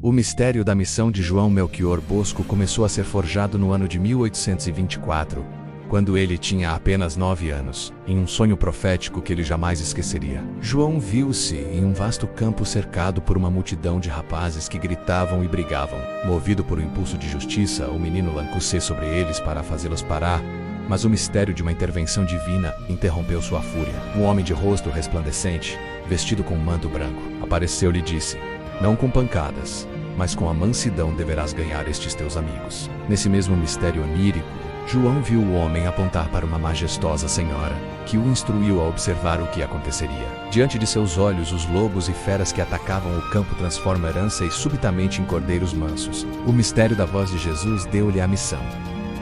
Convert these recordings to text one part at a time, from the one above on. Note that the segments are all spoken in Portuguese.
O mistério da missão de João Melchior Bosco começou a ser forjado no ano de 1824, quando ele tinha apenas 9 anos, em um sonho profético que ele jamais esqueceria. João viu-se em um vasto campo cercado por uma multidão de rapazes que gritavam e brigavam. Movido por um impulso de justiça, o menino lancou-se sobre eles para fazê-los parar, mas o mistério de uma intervenção divina interrompeu sua fúria. Um homem de rosto resplandecente, vestido com um manto branco, apareceu-lhe e disse: "Não com pancadas, mas com a mansidão deverás ganhar estes teus amigos." Nesse mesmo mistério onírico, João viu o homem apontar para uma majestosa senhora, que o instruiu a observar o que aconteceria. Diante de seus olhos, os lobos e feras que atacavam o campo transformam a herança e subitamente em cordeiros mansos. O mistério da voz de Jesus deu-lhe a missão: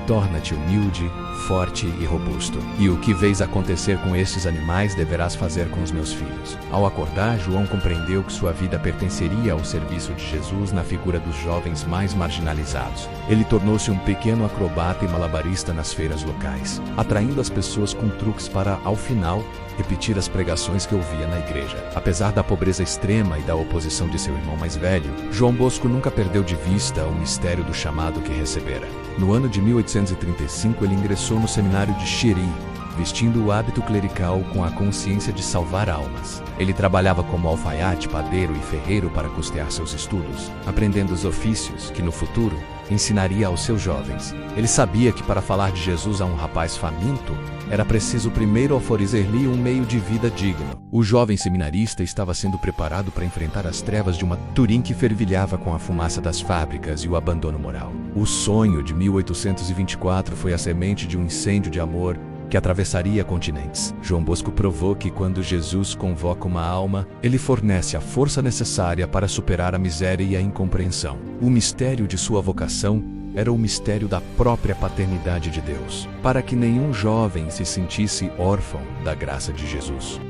torna-te humilde, forte e robusto. E o que vês acontecer com estes animais deverás fazer com os meus filhos. Ao acordar, João compreendeu que sua vida pertenceria ao serviço de Jesus na figura dos jovens mais marginalizados. Ele tornou-se um pequeno acrobata e malabarista nas feiras locais, atraindo as pessoas com truques para, ao final, repetir as pregações que ouvia na igreja. Apesar da pobreza extrema e da oposição de seu irmão mais velho, João Bosco nunca perdeu de vista o mistério do chamado que recebera. No ano de 1835, ele ingressou no seminário de Xeri, vestindo o hábito clerical com a consciência de salvar almas. Ele trabalhava como alfaiate, padeiro e ferreiro para custear seus estudos, aprendendo os ofícios que, no futuro, ensinaria aos seus jovens. Ele sabia que para falar de Jesus a um rapaz faminto, era preciso primeiro oferecer-lhe um meio de vida digno. O jovem seminarista estava sendo preparado para enfrentar as trevas de uma Turim que fervilhava com a fumaça das fábricas e o abandono moral. O sonho de 1824 foi a semente de um incêndio de amor que atravessaria continentes. João Bosco provou que quando Jesus convoca uma alma, ele fornece a força necessária para superar a miséria e a incompreensão. O mistério de sua vocação era o mistério da própria paternidade de Deus, para que nenhum jovem se sentisse órfão da graça de Jesus.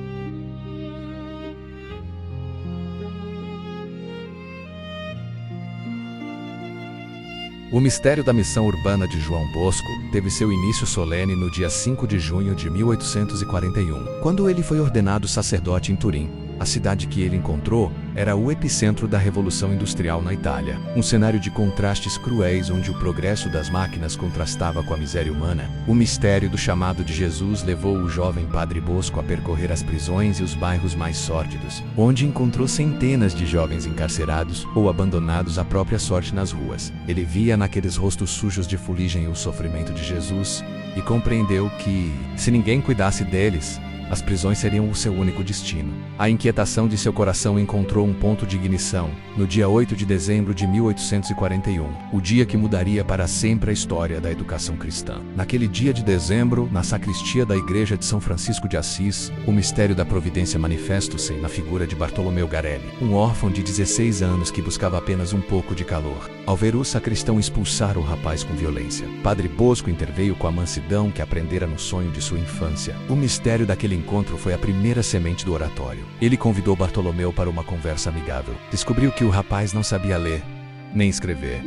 O mistério da missão urbana de João Bosco teve seu início solene no dia 5 de junho de 1841, quando ele foi ordenado sacerdote em Turim. A cidade que ele encontrou era o epicentro da Revolução Industrial na Itália, um cenário de contrastes cruéis onde o progresso das máquinas contrastava com a miséria humana. O mistério do chamado de Jesus levou o jovem Padre Bosco a percorrer as prisões e os bairros mais sórdidos, onde encontrou centenas de jovens encarcerados ou abandonados à própria sorte nas ruas. Ele via naqueles rostos sujos de fuligem o sofrimento de Jesus e compreendeu que, se ninguém cuidasse deles, as prisões seriam o seu único destino. A inquietação de seu coração encontrou um ponto de ignição no dia 8 de dezembro de 1841, o dia que mudaria para sempre a história da educação cristã. Naquele dia de dezembro, na sacristia da igreja de São Francisco de Assis, o mistério da providência manifesta-se na figura de Bartolomeu Garelli, um órfão de 16 anos que buscava apenas um pouco de calor. Ao ver o sacristão expulsar o rapaz com violência, Padre Bosco interveio com a mansidão que aprendera no sonho de sua infância. O mistério daquele encontro foi a primeira semente do oratório. Ele convidou Bartolomeu para uma conversa amigável. Descobriu que o rapaz não sabia ler, nem escrever,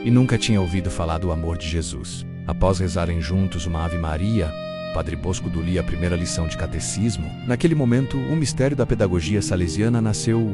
e nunca tinha ouvido falar do amor de Jesus. Após rezarem juntos uma Ave Maria, Padre Bosco lia a primeira lição de catecismo. Naquele momento, o mistério da pedagogia salesiana nasceu.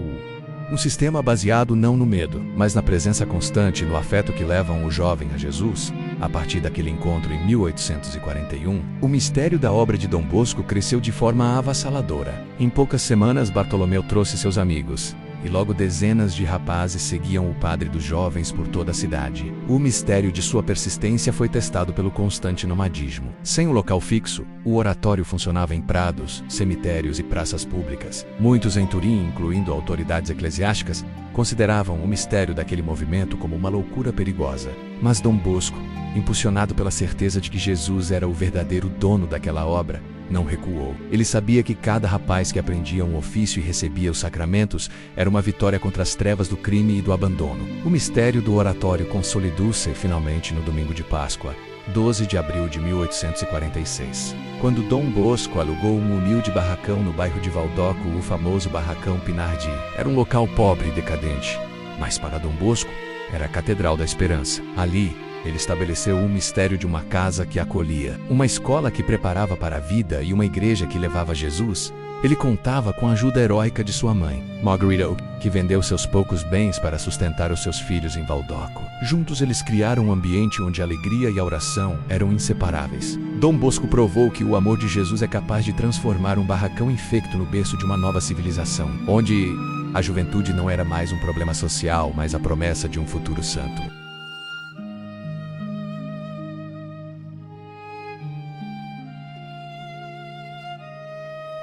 Um sistema baseado não no medo, mas na presença constante e no afeto que levam o jovem a Jesus. A partir daquele encontro em 1841, o mistério da obra de Dom Bosco cresceu de forma avassaladora. Em poucas semanas, Bartolomeu trouxe seus amigos, e logo dezenas de rapazes seguiam o padre dos jovens por toda a cidade. O mistério de sua persistência foi testado pelo constante nomadismo. Sem um local fixo, o oratório funcionava em prados, cemitérios e praças públicas. Muitos em Turim, incluindo autoridades eclesiásticas, consideravam o mistério daquele movimento como uma loucura perigosa. Mas Dom Bosco, impulsionado pela certeza de que Jesus era o verdadeiro dono daquela obra, não recuou. Ele sabia que cada rapaz que aprendia um ofício e recebia os sacramentos era uma vitória contra as trevas do crime e do abandono. O mistério do oratório consolidou-se finalmente no domingo de Páscoa, 12 de abril de 1846, quando Dom Bosco alugou um humilde barracão no bairro de Valdoco, o famoso Barracão Pinardi. Era um local pobre e decadente, mas para Dom Bosco era a Catedral da Esperança. Ali, ele estabeleceu o mistério de uma casa que acolhia, uma escola que preparava para a vida e uma igreja que levava Jesus Ele contava com a ajuda heróica de sua mãe, Margarita Oak, que vendeu seus poucos bens para sustentar os seus filhos em Valdoco. Juntos eles criaram um ambiente onde a alegria e a oração eram inseparáveis. Dom Bosco provou que o amor de Jesus é capaz de transformar um barracão infecto no berço de uma nova civilização, onde a juventude não era mais um problema social, mas a promessa de um futuro santo.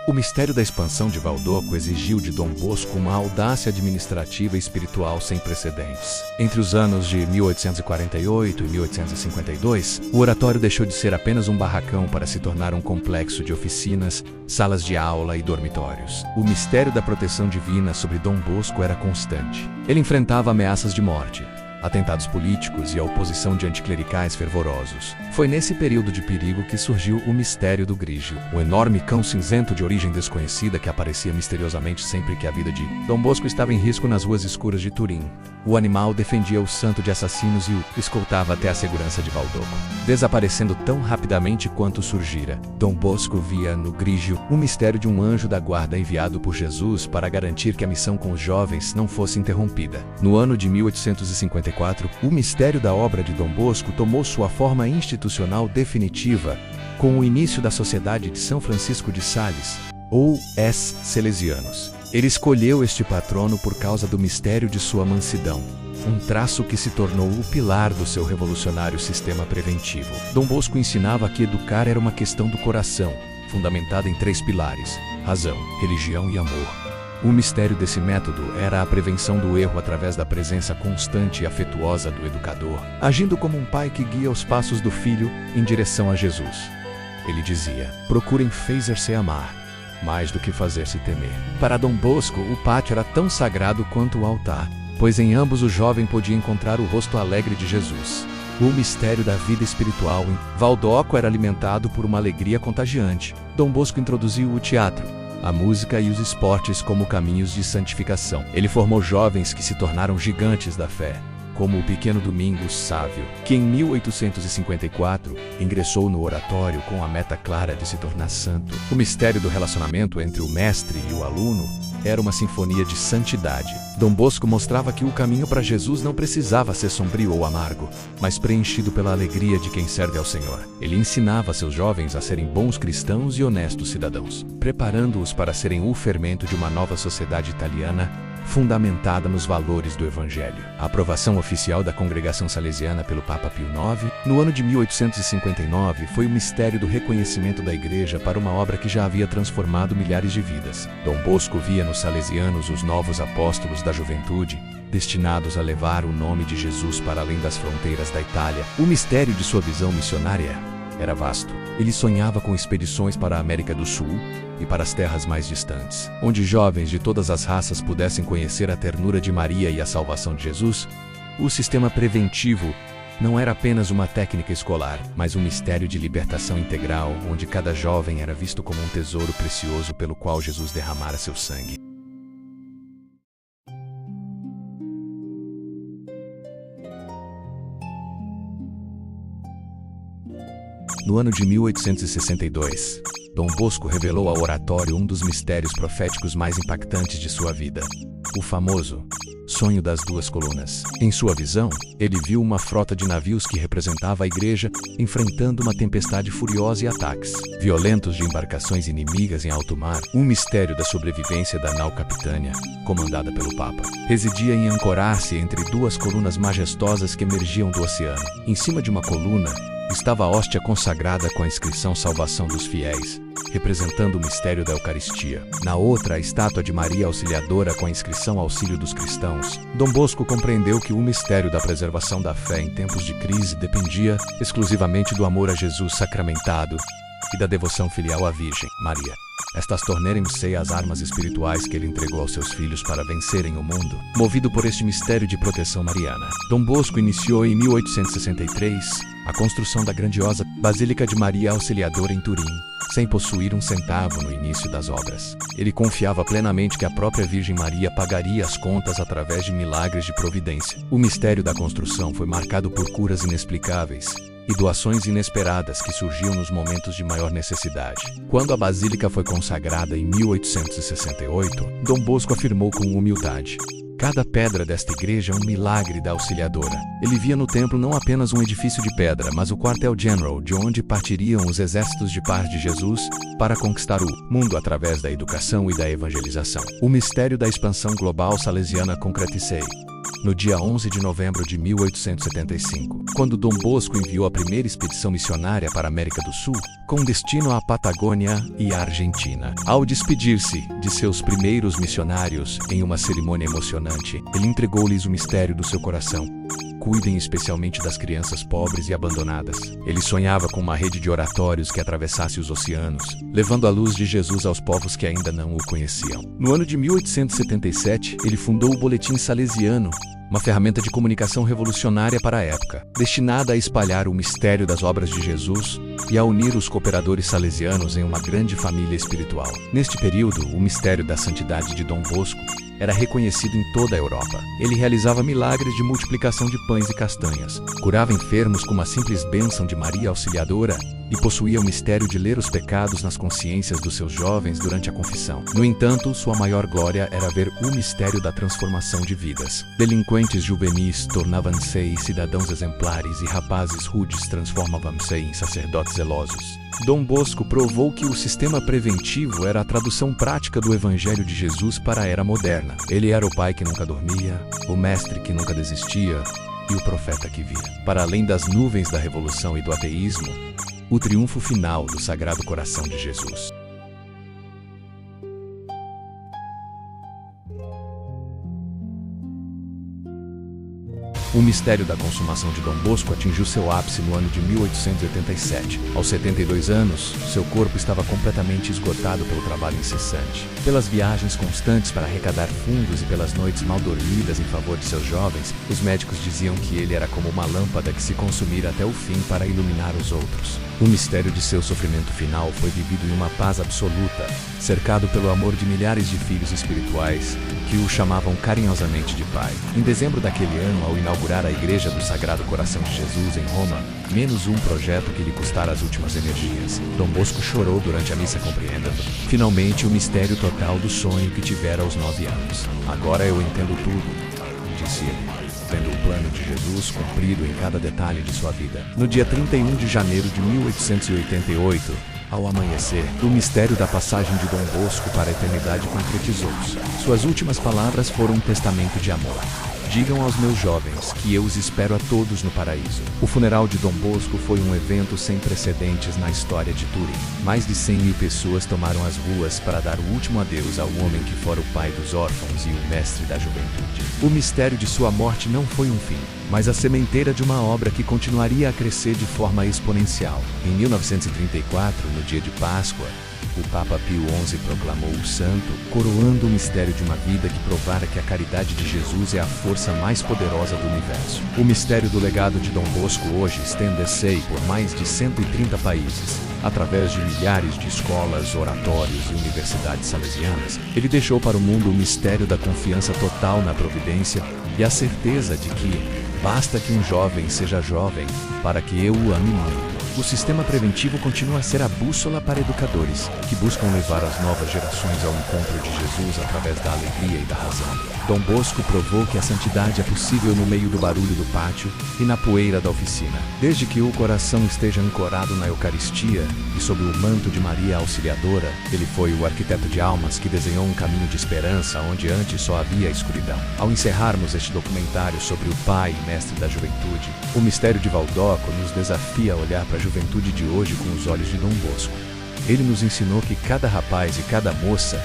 O mistério da expansão de Valdoco exigiu de Dom Bosco uma audácia administrativa e espiritual sem precedentes. Entre os anos de 1848 e 1852, o oratório deixou de ser apenas um barracão para se tornar um complexo de oficinas, salas de aula e dormitórios. O mistério da proteção divina sobre Dom Bosco era constante. Ele enfrentava ameaças de morte, atentados políticos e a oposição de anticlericais fervorosos. Foi nesse período de perigo que surgiu o mistério do Grígio, um enorme cão cinzento de origem desconhecida que aparecia misteriosamente sempre que a vida de Dom Bosco estava em risco nas ruas escuras de Turim. O animal defendia o santo de assassinos e o escoltava até a segurança de Valdoco, desaparecendo tão rapidamente quanto surgira. Dom Bosco via no Grígio o mistério de um anjo da guarda enviado por Jesus para garantir que a missão com os jovens não fosse interrompida. No ano de 1854, o mistério da obra de Dom Bosco tomou sua forma institucional definitiva com o início da Sociedade de São Francisco de Sales, ou os Salesianos. Ele escolheu este patrono por causa do mistério de sua mansidão, um traço que se tornou o pilar do seu revolucionário sistema preventivo. Dom Bosco ensinava que educar era uma questão do coração, fundamentada em 3 pilares: razão, religião e amor. O mistério desse método era a prevenção do erro através da presença constante e afetuosa do educador, agindo como um pai que guia os passos do filho em direção a Jesus. Ele dizia: procurem fazer-se amar, mais do que fazer-se temer. Para Dom Bosco, o pátio era tão sagrado quanto o altar, pois em ambos o jovem podia encontrar o rosto alegre de Jesus. O mistério da vida espiritual em Valdoco era alimentado por uma alegria contagiante. Dom Bosco introduziu o teatro, a música e os esportes como caminhos de santificação. Ele formou jovens que se tornaram gigantes da fé, como o pequeno Domingos Sávio, que em 1854 ingressou no oratório com a meta clara de se tornar santo. O mistério do relacionamento entre o mestre e o aluno era uma sinfonia de santidade. Dom Bosco mostrava que o caminho para Jesus não precisava ser sombrio ou amargo, mas preenchido pela alegria de quem serve ao Senhor. Ele ensinava seus jovens a serem bons cristãos e honestos cidadãos, preparando-os para serem o fermento de uma nova sociedade italiana fundamentada nos valores do Evangelho. A aprovação oficial da Congregação Salesiana pelo Papa Pio IX, no ano de 1859, foi o mistério do reconhecimento da Igreja para uma obra que já havia transformado milhares de vidas. Dom Bosco via nos salesianos os novos apóstolos da juventude, destinados a levar o nome de Jesus para além das fronteiras da Itália. O mistério de sua visão missionária era vasto. Ele sonhava com expedições para a América do Sul e para as terras mais distantes, onde jovens de todas as raças pudessem conhecer a ternura de Maria e a salvação de Jesus. O sistema preventivo não era apenas uma técnica escolar, mas um mistério de libertação integral, onde cada jovem era visto como um tesouro precioso pelo qual Jesus derramara seu sangue. No ano de 1862, Dom Bosco revelou ao oratório um dos mistérios proféticos mais impactantes de sua vida, o famoso sonho das 2 colunas. Em sua visão, ele viu uma frota de navios que representava a igreja enfrentando uma tempestade furiosa e ataques violentos de embarcações inimigas em alto mar. Um mistério da sobrevivência da nau Capitânia, comandada pelo Papa, residia em ancorar-se entre 2 colunas majestosas que emergiam do oceano. Em cima de uma coluna estava a hóstia consagrada com a inscrição Salvação dos Fiéis, representando o mistério da Eucaristia. Na outra, a estátua de Maria Auxiliadora com a inscrição Auxílio dos Cristãos. Dom Bosco compreendeu que o mistério da preservação da fé em tempos de crise dependia exclusivamente do amor a Jesus sacramentado e da devoção filial à Virgem Maria. Estas tornarem-se as armas espirituais que ele entregou aos seus filhos para vencerem o mundo. Movido por este mistério de proteção mariana, Dom Bosco iniciou em 1863 a construção da grandiosa Basílica de Maria Auxiliadora em Turim, sem possuir um centavo no início das obras. Ele confiava plenamente que a própria Virgem Maria pagaria as contas através de milagres de providência. O mistério da construção foi marcado por curas inexplicáveis e doações inesperadas que surgiam nos momentos de maior necessidade. Quando a Basílica foi consagrada em 1868, Dom Bosco afirmou com humildade: cada pedra desta igreja é um milagre da Auxiliadora. Ele via no templo não apenas um edifício de pedra, mas o quartel-general de onde partiriam os exércitos de paz de Jesus para conquistar o mundo através da educação e da evangelização. O mistério da expansão global salesiana concretizei no dia 11 de novembro de 1875, quando Dom Bosco enviou a primeira expedição missionária para a América do Sul, com destino à Patagônia e à Argentina. Ao despedir-se de seus primeiros missionários em uma cerimônia emocionante, ele entregou-lhes o mistério do seu coração. Cuidem especialmente das crianças pobres e abandonadas. Ele sonhava com uma rede de oratórios que atravessasse os oceanos, levando a luz de Jesus aos povos que ainda não o conheciam. No ano de 1877, ele fundou o Boletim Salesiano, uma ferramenta de comunicação revolucionária para a época, destinada a espalhar o mistério das obras de Jesus e a unir os cooperadores salesianos em uma grande família espiritual. Neste período, o mistério da santidade de Dom Bosco era reconhecido em toda a Europa. Ele realizava milagres de multiplicação de pães e castanhas, curava enfermos com uma simples bênção de Maria Auxiliadora e possuía o mistério de ler os pecados nas consciências dos seus jovens durante a confissão. No entanto, sua maior glória era ver o mistério da transformação de vidas. Delinquentes juvenis tornavam-se em cidadãos exemplares e rapazes rudes transformavam-se em sacerdotes zelosos. Dom Bosco provou que o sistema preventivo era a tradução prática do Evangelho de Jesus para a era moderna. Ele era o pai que nunca dormia, o mestre que nunca desistia e o profeta que via. Para além das nuvens da revolução e do ateísmo, o triunfo final do Sagrado Coração de Jesus. O mistério da consumação de Dom Bosco atingiu seu ápice no ano de 1887. Aos 72 anos, seu corpo estava completamente esgotado pelo trabalho incessante, pelas viagens constantes para arrecadar fundos e pelas noites mal dormidas em favor de seus jovens. Os médicos diziam que ele era como uma lâmpada que se consumira até o fim para iluminar os outros. O mistério de seu sofrimento final foi vivido em uma paz absoluta, cercado pelo amor de milhares de filhos espirituais que o chamavam carinhosamente de pai. Em dezembro daquele ano, ao inaugurar a Igreja do Sagrado Coração de Jesus em Roma, menos um projeto que lhe custara as últimas energias, Dom Bosco chorou durante a missa compreendendo finalmente o mistério total do sonho que tivera aos 9 anos. Agora eu entendo tudo, disse ele, vendo o plano de Jesus cumprido em cada detalhe de sua vida. No dia 31 de janeiro de 1888, ao amanhecer, o mistério da passagem de Dom Bosco para a eternidade concretizou-se. Suas últimas palavras foram um testamento de amor. Digam aos meus jovens que eu os espero a todos no paraíso. O funeral de Dom Bosco foi um evento sem precedentes na história de Turim. Mais de 100.000 pessoas tomaram as ruas para dar o último adeus ao homem que fora o pai dos órfãos e o mestre da juventude. O mistério de sua morte não foi um fim, mas a sementeira de uma obra que continuaria a crescer de forma exponencial. Em 1934, no dia de Páscoa, o Papa Pio XI proclamou o santo, coroando o mistério de uma vida que provara que a caridade de Jesus é a força mais poderosa do universo. O mistério do legado de Dom Bosco hoje estende-se por mais de 130 países. Através de milhares de escolas, oratórios e universidades salesianas, ele deixou para o mundo o mistério da confiança total na providência e a certeza de que basta que um jovem seja jovem para que eu o ame muito. O sistema preventivo continua a ser a bússola para educadores, que buscam levar as novas gerações ao encontro de Jesus através da alegria e da razão. Dom Bosco provou que a santidade é possível no meio do barulho do pátio e na poeira da oficina. Desde que o coração esteja ancorado na Eucaristia e sob o manto de Maria Auxiliadora, ele foi o arquiteto de almas que desenhou um caminho de esperança onde antes só havia escuridão. Ao encerrarmos este documentário sobre o pai e mestre da juventude, o mistério de Valdoco nos desafia a olhar para a juventude de hoje com os olhos de Dom Bosco. Ele nos ensinou que cada rapaz e cada moça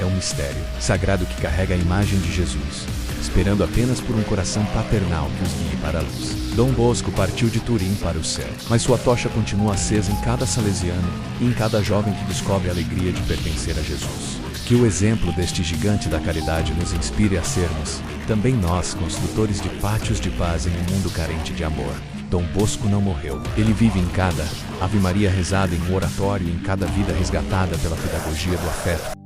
é um mistério sagrado que carrega a imagem de Jesus, esperando apenas por um coração paternal que os guie para a luz. Dom Bosco partiu de Turim para o céu, mas sua tocha continua acesa em cada salesiano e em cada jovem que descobre a alegria de pertencer a Jesus. Que o exemplo deste gigante da caridade nos inspire a sermos, também nós, construtores de pátios de paz em um mundo carente de amor. Dom Bosco não morreu. Ele vive em cada Ave Maria rezada em um oratório e em cada vida resgatada pela pedagogia do afeto.